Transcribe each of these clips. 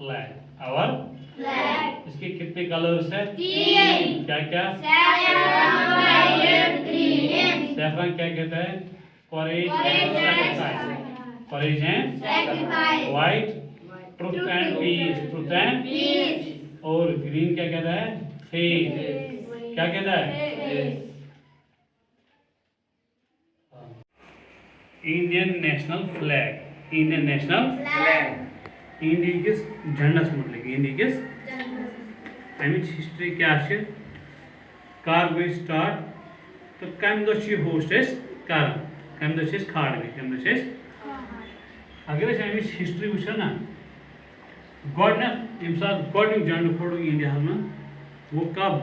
Flag our flag. इसके कितने colours है? 3। क्या क्या? Saffron, violet, green. सैफरन क्या कहता है? Courage and sacrifice. Courage and sacrifice. White truth and peace. Truth and peace. और ग्रीन क्या कहता है? फेथ। क्या कहता है? Indian national flag. Indian national flag. India किस झंडा से मुतलिक? इंडिया किस अमिच हिस्ट्री क्या है? कर गई स्टार्ट तो कम दो होस्ट कर कम दो खाड़ गई कम दो अगर अमिच हिस्ट्री वो ना गोडन सात गोडन झंड फोड़ इंडिया में वो कब?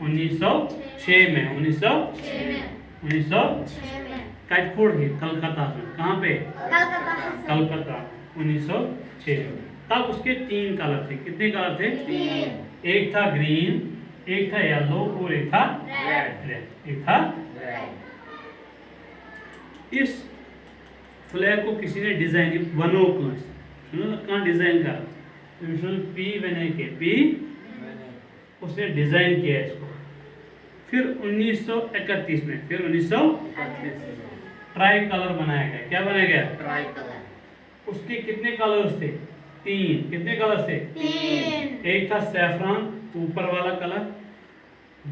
1906 में। 1906 कट फोड़ गई कलकत्ता में। कहाँ पे? कलकत्ता 1906 में। तब उसके 3 कलर थे। कितने कलर थे? 3। एक था ग्रीन, एक था येलो और एक था रेड। एक था इस फ्लैग को किसी ने डिजाइन बनो कहाँ डिजाइन करा? पी बने के पी उसने डिजाइन किया इसको। फिर 1931 में फिर 1931 ट्राई कलर बनाया गया। क्या बनाया गया? Try colour. उसके कितने कलर्स थे? 3। कितने कलर्स थे? 3। एक था सैफरन ऊपर वाला कलर,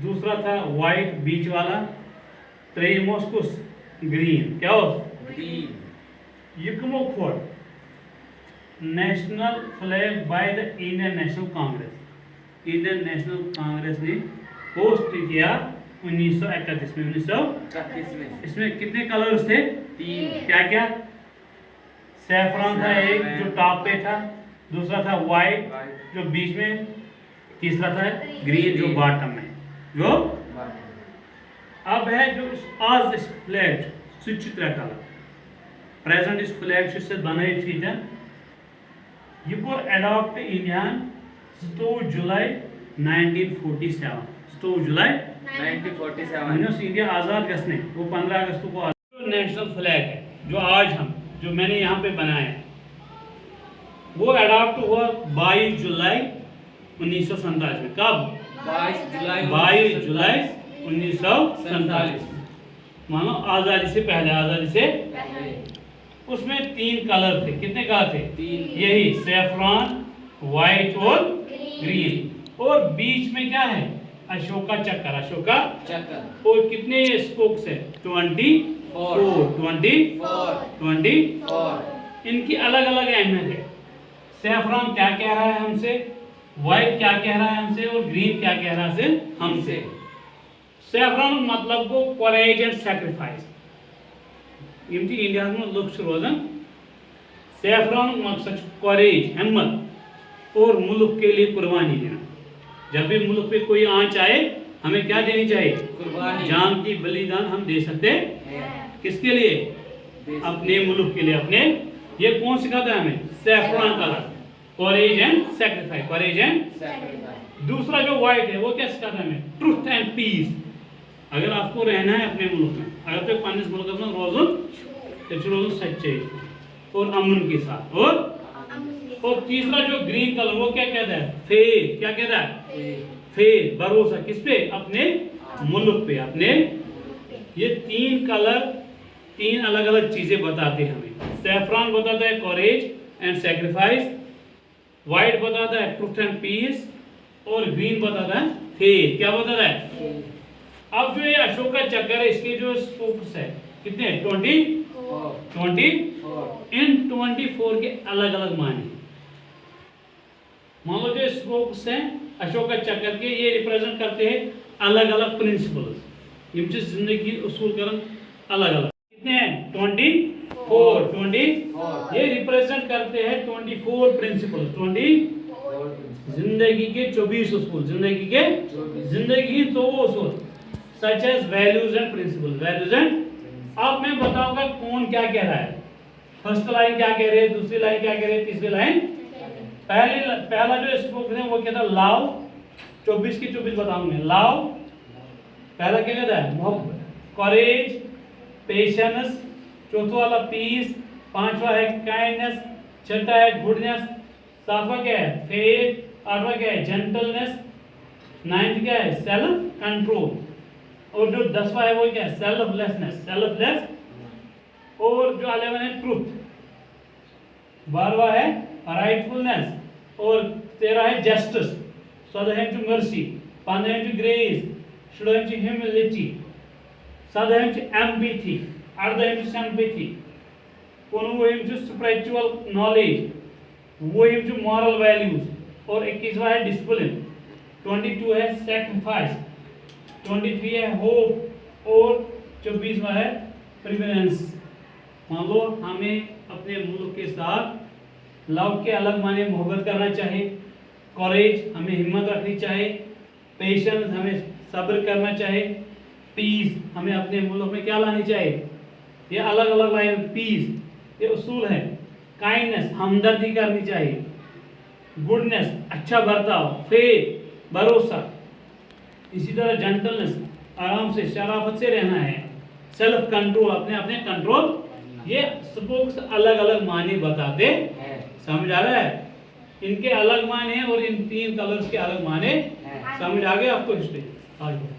दूसरा था व्हाइट बीच वाला, त्रेमोस्कुस ग्रीन। क्या हो? ग्रीन। युकमो खोड़ national flag by the Indian national Congress. Indian national Congress ने पोस्ट किया 1931 में। 1931 में इसमें कितने कलर्स थे? 3। क्या क्या? सैफरन था एक जो टॉप पे था, दूसरा था व्हाइट जो बीच में, तीसरा था ग्रीन जो बॉटम में। जो अब है जो आज इस फ्लैग सुचित्रा कलर प्रेजेंट इस फ्लैग से बनाई थी ये को अडॉप्ट इंडियन 2 जुलाई 1947। 2 जुलाई 1947 इंडिया आज़ाद गसने वो 15 अगस्त को नेशनल फ्लैग है जो आज हम जो मैंने यहाँ पे बनाया वो अडॉप्ट हुआ 22 जुलाई 1947 में। कब? 22 जुलाई 1947 मानो आज़ादी से पहले। आज़ादी से उसमें 3 कलर थे। कितने कलर थे? 3। यही सैफरन, व्हाइट और ग्रीन। और बीच में क्या है? अशोका चक्कर। अशोका चक्कर। और कितने स्पोक्स है? 24। इनकी अलग अलग अहमियत है। सैफरन क्या कह रहा है हमसे, व्हाइट क्या कह रहा है हमसे और ग्रीन क्या कह रहा है हमसे। सैफरन मतलब को करेज एंड सैक्रिफाइस यम इंडिया में लोग रोजान सैफरन मकसद करेज हिम्मत और मुल्क के लिए कुर्बानी देना। जब भी मुल्क पे कोई आंच आए हमें क्या देनी चाहिए? कुर्बानी। जान की बलिदान हम दे सकते हैं। किसके लिए? अपने मुल्क के लिए। अपने ये कौन सिखाता है हमें? Saffron colour courage and sacrifice. Courage and sacrifice. दूसरा जो व्हाइट है वो क्या सिखाता है हमें? Truth and peace. अगर आपको रहना है अपने मुल्क में, अगर तो पानिस मुल्क में रोज़ सच्चे और अमन के साथ। और तीसरा जो ग्रीन कलर वो क्या कहता है? फेथ। क्या कहता है? फेथ भरोसा। किस पे? अपने मुल्क पे। अपने ये 3 कलर 3 अलग अलग चीजें बताते हैं हमें। सैफरन बताता है करेज एंड सैक्रिफाइस, व्हाइट बताता है ट्रुथ एंड पीस और ग्रीन बताता है फेथ। क्या बताता है? अब जो ये अशोका चक्कर है इसके जो स्पोक्स है कितने? 24। इन 24 के अलग अलग माने। मान लो जो स्पोक्स हैं अशोका चक्कर के ये रिप्रेजेंट करते हैं अलग अलग प्रिंसिपल्स। ये जिंदगी उसूल करन अलग अलग कितने हैं? 24 ये रिप्रेजेंट करते हैं 24 प्रिंसिपल्स। 24 जिंदगी के 24 उसूल। जिंदगी के जिंदगी तो उसूल such as values and principles. Values and अब मैं बताऊंगा कौन क्या कह रहा है। फर्स्ट लाइन क्या कह रही है, दूसरी लाइन क्या कह रही है, तीसरी लाइन। पहला जो स्पोक है वो कहता है लव। 24 की 24 बताऊंगा। लव पहला क्या कहता है? मोहब्बत। करेज, पेशेंस, चौथा वाला पीस, पांचवा है काइंडनेस, छठा है गुडनेस, सातवां क्या है? फेथ। आठवां क्या है? जेंटलनेस। नाइन्थ क्या है? Self control. और जो 10वां है वो क्या है? Selflessness, selfless. और जो 11 है ट्रूथ। 12वां है राइटफुलनेस। और 13 है जस्टिस। 14 है मर्सी। 15 है ग्रेस। 16 है ह्यूमिलिटी। 17 है एम्पैथी। 18 है सिंपैथी। 19 है स्पिरिचुअल नॉलेज। वो है मॉरल वैल्यूज। और 21वां है डिसिप्लिन। 22 है सैक्रिफाइस। 23 है होप। और 24वां है प्रिवेलेंस। मान लो हमें अपने मुल्क के साथ लव के अलग माने मोहब्बत करना चाहिए, कॉरेज हमें हिम्मत रखनी चाहिए, पेशेंस हमें सब्र करना चाहिए, पीस हमें अपने मुल्क में क्या लानी चाहिए, ये अलग अलग लाइन पीस ये उसूल है। काइंडनेस हमदर्दी करनी चाहिए, गुडनेस अच्छा बर्ताव, फेथ भरोसा, इसी तरह जेंटलनेस आराम से शराफत से रहना है, सेल्फ कंट्रोल अपने अपने कंट्रोल। ये स्पोक्स अलग अलग माने बताते है। समझ आ रहा है? इनके अलग माने हैं और इन 3 कलर्स के अलग माने। समझ आ गया आपको? हिस्ट्री आगे